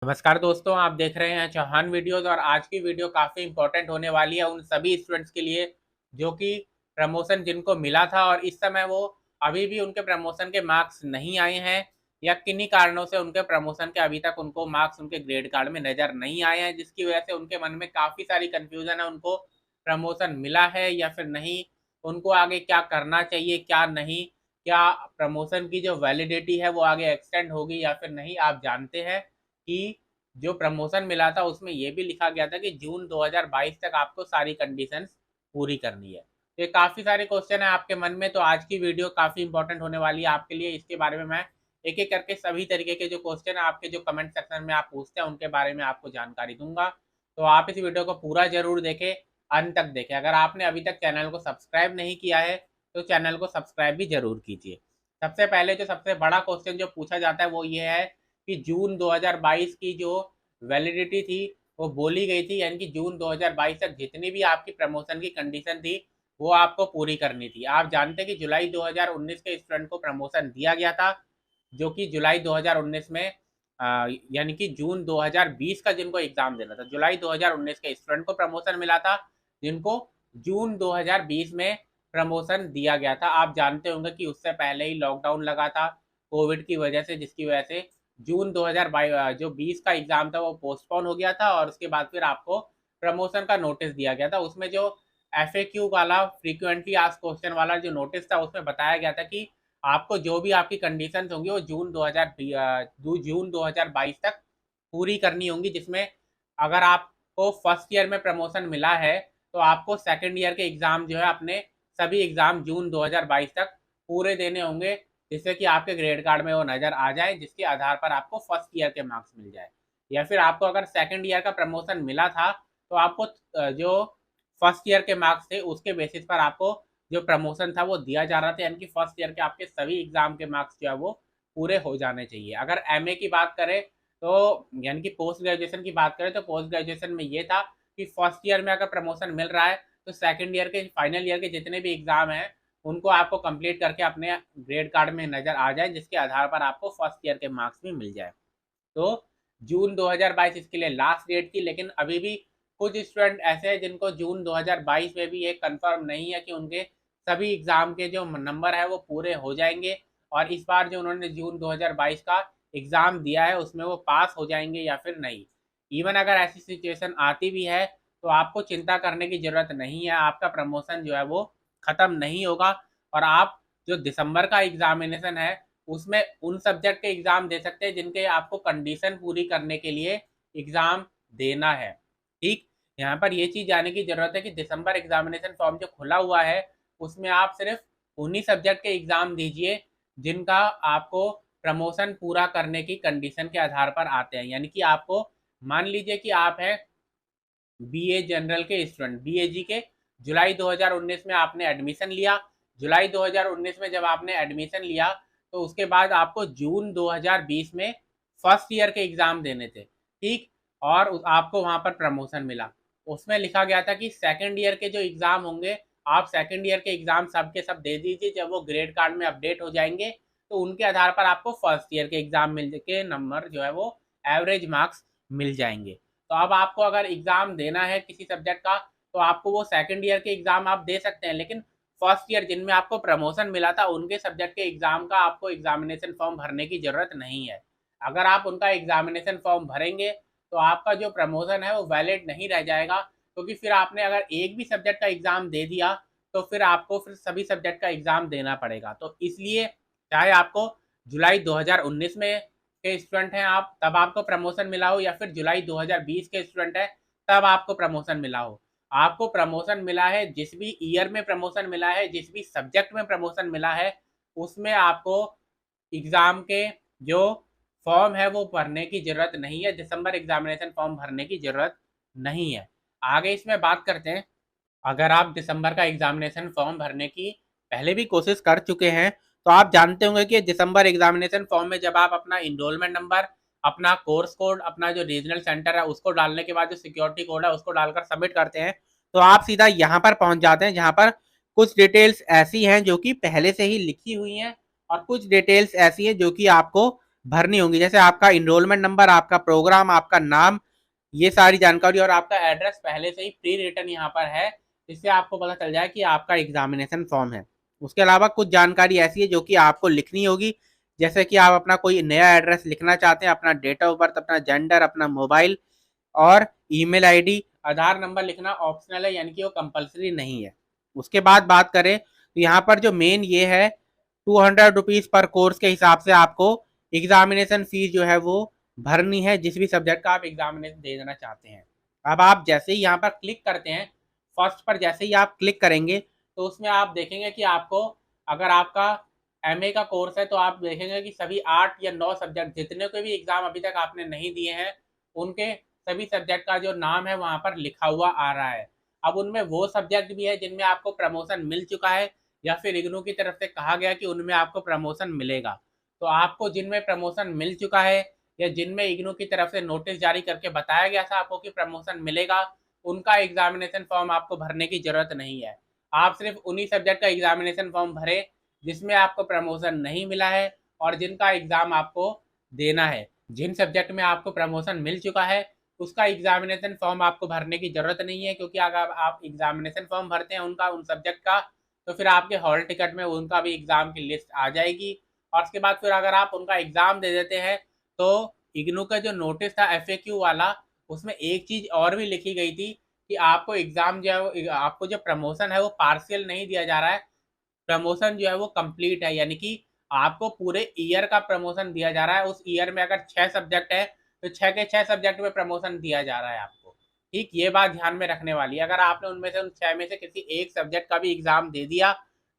नमस्कार दोस्तों, आप देख रहे हैं चौहान वीडियोस और आज की वीडियो काफ़ी इंपॉर्टेंट होने वाली है उन सभी स्टूडेंट्स के लिए जो कि प्रमोशन जिनको मिला था और इस समय वो अभी भी उनके प्रमोशन के मार्क्स नहीं आए हैं या किन्हीं कारणों से उनके प्रमोशन के अभी तक उनको मार्क्स उनके ग्रेड कार्ड में नज़र नहीं आए हैं, जिसकी वजह से उनके मन में काफ़ी सारी कन्फ्यूज़न है। उनको प्रमोशन मिला है या फिर नहीं, उनको आगे क्या करना चाहिए क्या नहीं, क्या प्रमोशन की जो वैलिडिटी है वो आगे एक्सटेंड होगी या फिर नहीं। आप जानते हैं कि जो प्रमोशन मिला था उसमें ये भी लिखा गया था कि जून 2022 तक आपको सारी कंडीशंस पूरी करनी है। तो ये काफ़ी सारे क्वेश्चन है आपके मन में, तो आज की वीडियो काफ़ी इंपॉर्टेंट होने वाली है आपके लिए। इसके बारे में मैं एक एक करके सभी तरीके के जो क्वेश्चन है आपके जो कमेंट सेक्शन में आप पूछते हैं उनके बारे में आपको जानकारी दूंगा। तो आप इस वीडियो को पूरा जरूर देखें, अंत तक देखें। अगर आपने अभी तक चैनल को सब्सक्राइब नहीं किया है तो चैनल को सब्सक्राइब भी जरूर कीजिए। सबसे पहले जो सबसे बड़ा क्वेश्चन जो पूछा जाता है वो ये है कि जून 2022 की जो वैलिडिटी थी वो बोली गई थी, यानी कि जून 2022 तक जितनी भी आपकी प्रमोशन की कंडीशन थी वो आपको पूरी करनी थी। आप जानते हैं कि जुलाई 2019 के स्टूडेंट को प्रमोशन दिया गया था, जो कि जुलाई 2019 में यानी कि जून 2020 का जिनको एग्जाम देना था, जुलाई 2019 के स्टूडेंट को प्रमोशन मिला था, जिनको जून 2020 में प्रमोशन दिया गया था। आप जानते होंगे कि उससे पहले ही लॉकडाउन लगा था कोविड की वजह से, जिसकी वजह से जून 2022 जो 20 का एग्जाम था वो पोस्टपोन हो गया था और उसके बाद फिर आपको प्रमोशन का नोटिस दिया गया था। उसमें जो FAQ वाला फ्रीक्वेंटली आस्क्ड क्वेश्चन वाला जो नोटिस था उसमें बताया गया था कि आपको जो भी आपकी कंडीशन होंगी वो जून 2022 तक पूरी करनी होंगी, जिसमें अगर आपको फर्स्ट ईयर में प्रमोशन मिला है तो आपको सेकंड ईयर के एग्ज़ाम जो है अपने सभी एग्ज़ाम जून 2022 तक पूरे देने होंगे, जिससे कि आपके ग्रेड कार्ड में वो नज़र आ जाए, जिसके आधार पर आपको फर्स्ट ईयर के मार्क्स मिल जाए। या फिर आपको अगर सेकंड ईयर का प्रमोशन मिला था तो आपको जो फर्स्ट ईयर के मार्क्स थे उसके बेसिस पर आपको जो प्रमोशन था वो दिया जा रहा था, यानी कि फर्स्ट ईयर के आपके सभी एग्जाम के मार्क्स जो है वो पूरे हो जाने चाहिए। अगर MA की बात करें तो यानी कि पोस्ट ग्रेजुएशन की बात करें तो पोस्ट ग्रेजुएशन में ये था कि फर्स्ट ईयर में अगर प्रमोशन मिल रहा है तो सेकेंड ईयर के फाइनल ईयर के जितने भी एग्जाम हैं उनको आपको कंप्लीट करके अपने ग्रेड कार्ड में नज़र आ जाए, जिसके आधार पर आपको फर्स्ट ईयर के मार्क्स भी मिल जाए। तो जून 2022 इसके लिए लास्ट डेट थी, लेकिन अभी भी कुछ स्टूडेंट ऐसे हैं जिनको जून 2022 में भी ये कंफर्म नहीं है कि उनके सभी एग्ज़ाम के जो नंबर है वो पूरे हो जाएंगे और इस बार जो उन्होंने जून 2022 का एग्ज़ाम दिया है उसमें वो पास हो जाएंगे या फिर नहीं। इवन अगर ऐसी सिचुएशन आती भी है तो आपको चिंता करने की ज़रूरत नहीं है, आपका प्रमोशन जो है वो ख़त्म नहीं होगा और आप जो दिसंबर का एग्ज़ामिनेशन है उसमें उन सब्जेक्ट के एग्ज़ाम दे सकते हैं जिनके आपको कंडीशन पूरी करने के लिए एग्ज़ाम देना है। ठीक, यहाँ पर ये चीज़ जानने की ज़रूरत है कि दिसंबर एग्ज़ामिनेशन फॉर्म जो खुला हुआ है उसमें आप सिर्फ उन्हीं सब्जेक्ट के एग्ज़ाम दीजिए जिनका आपको प्रमोशन पूरा करने की कंडीशन के आधार पर आते हैं। यानी कि आपको मान लीजिए कि आप हैं BA जनरल के स्टूडेंट, BAG के, जुलाई 2019 में आपने एडमिशन लिया। जुलाई 2019 में जब आपने एडमिशन लिया तो उसके बाद आपको जून 2020 में फर्स्ट ईयर के एग्ज़ाम देने थे, ठीक, और आपको वहाँ पर प्रमोशन मिला। उसमें लिखा गया था कि सेकंड ईयर के जो एग्ज़ाम होंगे आप सेकंड ईयर के एग्ज़ाम सब के सब दे दीजिए, जब वो ग्रेड कार्ड में अपडेट हो जाएंगे तो उनके आधार पर आपको फर्स्ट ईयर के एग्ज़ाम मिल के नंबर जो है वो एवरेज मार्क्स मिल जाएंगे। तो अब आपको अगर एग्ज़ाम देना है किसी सब्जेक्ट का तो आपको वो सेकंड ईयर के एग्ज़ाम आप दे सकते हैं, लेकिन फर्स्ट ईयर जिनमें आपको प्रमोशन मिला था उनके सब्जेक्ट के एग्ज़ाम का आपको एग्जामिनेशन फॉर्म भरने की ज़रूरत नहीं है। अगर आप उनका एग्जामिनेशन फॉर्म भरेंगे तो आपका जो प्रमोशन है वो वैलिड नहीं रह जाएगा, क्योंकि फिर आपने अगर एक भी सब्जेक्ट का एग्ज़ाम दे दिया तो फिर आपको फिर सभी सब्जेक्ट का एग्ज़ाम देना पड़ेगा। तो इसलिए चाहे आपको जुलाई 2019 में के स्टूडेंट हैं आप तब आपको प्रमोशन मिला हो या फिर जुलाई 2020 के स्टूडेंट हैं तब आपको प्रमोशन मिला हो, आपको प्रमोशन मिला है जिस भी ईयर में प्रमोशन मिला है, जिस भी सब्जेक्ट में प्रमोशन मिला है उसमें आपको एग्ज़ाम के जो फॉर्म है वो भरने की ज़रूरत नहीं है, दिसंबर एग्जामिनेशन फॉर्म भरने की ज़रूरत नहीं है। आगे इसमें बात करते हैं, अगर आप दिसंबर का एग्जामिनेशन फॉर्म भरने की पहले भी कोशिश कर चुके हैं तो आप जानते होंगे कि दिसंबर एग्जामिनेशन फॉर्म में जब आप अपना इनरोलमेंट नंबर, अपना कोर्स कोड, अपना जो रीजनल सेंटर है उसको डालने के बाद जो सिक्योरिटी कोड है उसको डालकर सबमिट करते हैं तो आप सीधा यहाँ पर पहुँच जाते हैं जहाँ पर कुछ डिटेल्स ऐसी हैं जो कि पहले से ही लिखी हुई हैं और कुछ डिटेल्स ऐसी हैं जो कि आपको भरनी होंगी, जैसे आपका इनरोलमेंट नंबर, आपका प्रोग्राम, आपका नाम, ये सारी जानकारी और आपका एड्रेस पहले से ही प्री रिटर्न यहाँ पर है, जिससे आपको पता चल जाए कि आपका एग्जामिनेशन फॉर्म है। उसके अलावा कुछ जानकारी ऐसी है जो कि आपको लिखनी होगी, जैसे कि आप अपना कोई नया एड्रेस लिखना चाहते हैं, अपना डेट ऑफ बर्थ, अपना जेंडर, अपना मोबाइल और ईमेल आईडी। आधार नंबर लिखना ऑप्शनल है, यानी कि वो कंपलसरी नहीं है। उसके बाद बात करें तो यहाँ पर जो मेन ये है, 200 रुपीज़ पर कोर्स के हिसाब से आपको एग्जामिनेशन फीस जो है वो भरनी है, जिस भी सब्जेक्ट का आप एग्जामिनेशन दे देना चाहते हैं। अब आप जैसे ही यहाँ पर क्लिक करते हैं, फर्स्ट पर जैसे ही आप क्लिक करेंगे तो उसमें आप देखेंगे कि आपको, अगर आपका एमए का कोर्स है तो आप देखेंगे कि सभी 8 या 9 सब्जेक्ट जितने के भी एग्जाम अभी तक आपने नहीं दिए हैं, उनके सभी सब्जेक्ट का जो नाम है वहाँ पर लिखा हुआ आ रहा है। अब उनमें वो सब्जेक्ट भी है जिनमें आपको प्रमोशन मिल चुका है, या फिर इग्नू की तरफ से कहा गया कि उनमें आपको प्रमोशन मिलेगा। तो आपको जिनमें प्रमोशन मिल चुका है, या जिनमें इग्नू की तरफ से नोटिस जारी करके बताया गया था आपको कि प्रमोशन मिलेगा, उनका एग्जामिनेशन फॉर्म आपको भरने की जरूरत नहीं है। आप सिर्फ उन्हीं सब्जेक्ट का एग्जामिनेशन फॉर्म भरे जिसमें आपको प्रमोशन नहीं मिला है और जिनका एग्जाम आपको देना है। जिन सब्जेक्ट में आपको प्रमोशन मिल चुका है उसका एग्जामिनेशन फॉर्म आपको भरने की जरूरत नहीं है, क्योंकि अगर आप एग्जामिनेशन फॉर्म भरते हैं उनका, उन सब्जेक्ट का, तो फिर आपके हॉल टिकट में उनका भी एग्जाम की लिस्ट आ जाएगी। और उसके बाद फिर अगर आप उनका एग्जाम दे देते हैं तो इग्नू का जो नोटिस था FAQ वाला, उसमें एक चीज और भी लिखी गई थी कि आपको एग्जाम जो है, आपको जो प्रमोशन है वो पार्शियल नहीं दिया जा रहा है, प्रमोशन जो है वो कंप्लीट है, यानी कि आपको पूरे ईयर का प्रमोशन दिया जा रहा है। उस ईयर में अगर 6 सब्जेक्ट है तो 6 के 6 सब्जेक्ट में प्रमोशन दिया जा रहा है आपको। ठीक, ये बात ध्यान में रखने वाली है। अगर आपने उनमें से, उन 6 में से किसी एक सब्जेक्ट का भी एग्जाम दे दिया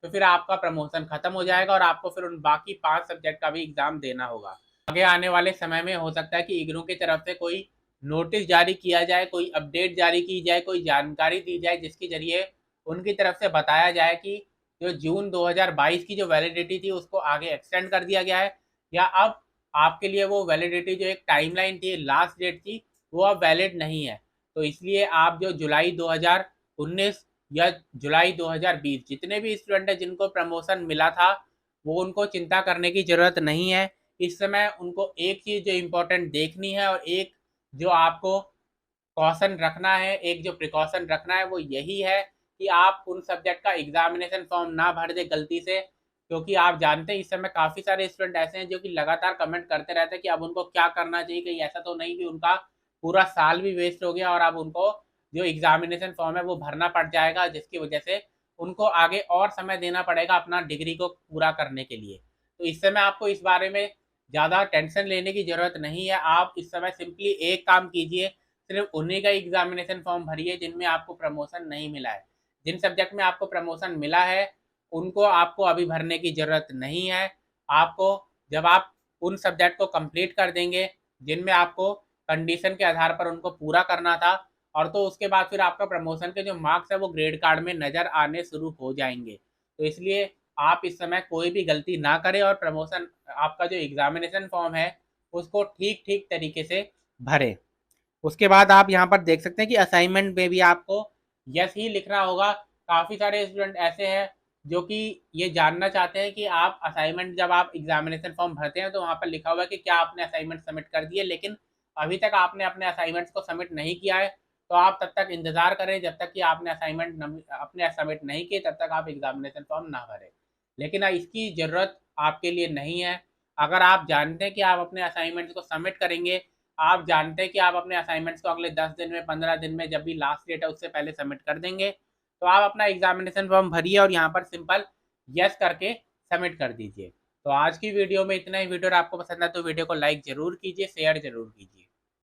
तो फिर आपका प्रमोशन खत्म हो जाएगा और आपको फिर उन बाकी 5 सब्जेक्ट का भी एग्जाम देना होगा। आगे आने वाले समय में हो सकता है कि इग्नू की तरफ से कोई नोटिस जारी किया जाए, कोई अपडेट जारी की जाए, कोई जानकारी दी जाए जिसके जरिए उनकी तरफ से बताया जाए कि जो जून 2022 की जो वैलिडिटी थी उसको आगे एक्सटेंड कर दिया गया है, या अब आपके लिए वो वैलिडिटी जो एक टाइमलाइन थी, लास्ट डेट थी, वो अब वैलिड नहीं है। तो इसलिए आप जो जुलाई 2019 या जुलाई 2020 जितने भी स्टूडेंट हैं जिनको प्रमोशन मिला था, वो उनको चिंता करने की ज़रूरत नहीं है। इस समय उनको एक चीज़ जो इम्पोर्टेंट देखनी है और एक जो आपको कॉशन रखना है, एक जो प्रिकॉशन रखना है, वो यही है कि आप उन सब्जेक्ट का एग्जामिनेशन फॉर्म ना भर दे गलती से, क्योंकि आप जानते हैं इस समय काफ़ी सारे स्टूडेंट ऐसे हैं जो कि लगातार कमेंट करते रहते हैं कि अब उनको क्या करना चाहिए, कहीं ऐसा तो नहीं कि उनका पूरा साल भी वेस्ट हो गया और अब उनको जो एग्जामिनेशन फॉर्म है वो भरना पड़ जाएगा, जिसकी वजह से उनको आगे और समय देना पड़ेगा अपना डिग्री को पूरा करने के लिए। तो इस समय आपको इस बारे में ज़्यादा टेंशन लेने की ज़रूरत नहीं है। आप इस समय सिंपली एक काम कीजिए, सिर्फ उन्हीं का एग्जामिनेशन फॉर्म भरिए जिनमें आपको प्रमोशन नहीं मिला है। जिन सब्जेक्ट में आपको प्रमोशन मिला है उनको आपको अभी भरने की ज़रूरत नहीं है। आपको, जब आप उन सब्जेक्ट को कंप्लीट कर देंगे जिनमें आपको कंडीशन के आधार पर उनको पूरा करना था, और तो उसके बाद फिर आपका प्रमोशन के जो मार्क्स है वो ग्रेड कार्ड में नज़र आने शुरू हो जाएंगे। तो इसलिए आप इस समय कोई भी गलती ना करें और प्रमोशन, आपका जो एग्जामिनेशन फॉर्म है उसको ठीक ठीक तरीके से भरें। उसके बाद आप यहाँ पर देख सकते हैं कि असाइनमेंट में भी आपको यस ही लिखना होगा। काफ़ी सारे स्टूडेंट ऐसे हैं जो कि ये जानना चाहते हैं कि आप असाइनमेंट, जब आप एग्जामिनेशन फॉर्म भरते हैं तो वहाँ पर लिखा हुआ है कि क्या आपने असाइनमेंट सबमिट कर दिए, लेकिन अभी तक आपने अपने असाइनमेंट्स को सबमिट नहीं किया है, तो आप तब तक इंतज़ार करें जब तक कि आपने असाइनमेंट अपने सबमिट नहीं किए, तब तक आप एग्जामिनेशन फॉर्म ना भरें। लेकिन इसकी ज़रूरत आपके लिए नहीं है। अगर आप जानते हैं कि आप अपने असाइनमेंट्स को सबमिट करेंगे, आप जानते हैं कि आप अपने असाइनमेंट्स को अगले 10 दिन में, 15 दिन में, जब भी लास्ट डेट है उससे पहले सबमिट कर देंगे, तो आप अपना एग्जामिनेशन फॉर्म भरिए और यहाँ पर सिंपल यस करके सबमिट कर दीजिए। तो आज की वीडियो में इतना ही। वीडियो आपको पसंद है तो वीडियो को लाइक ज़रूर कीजिए, शेयर ज़रूर कीजिए।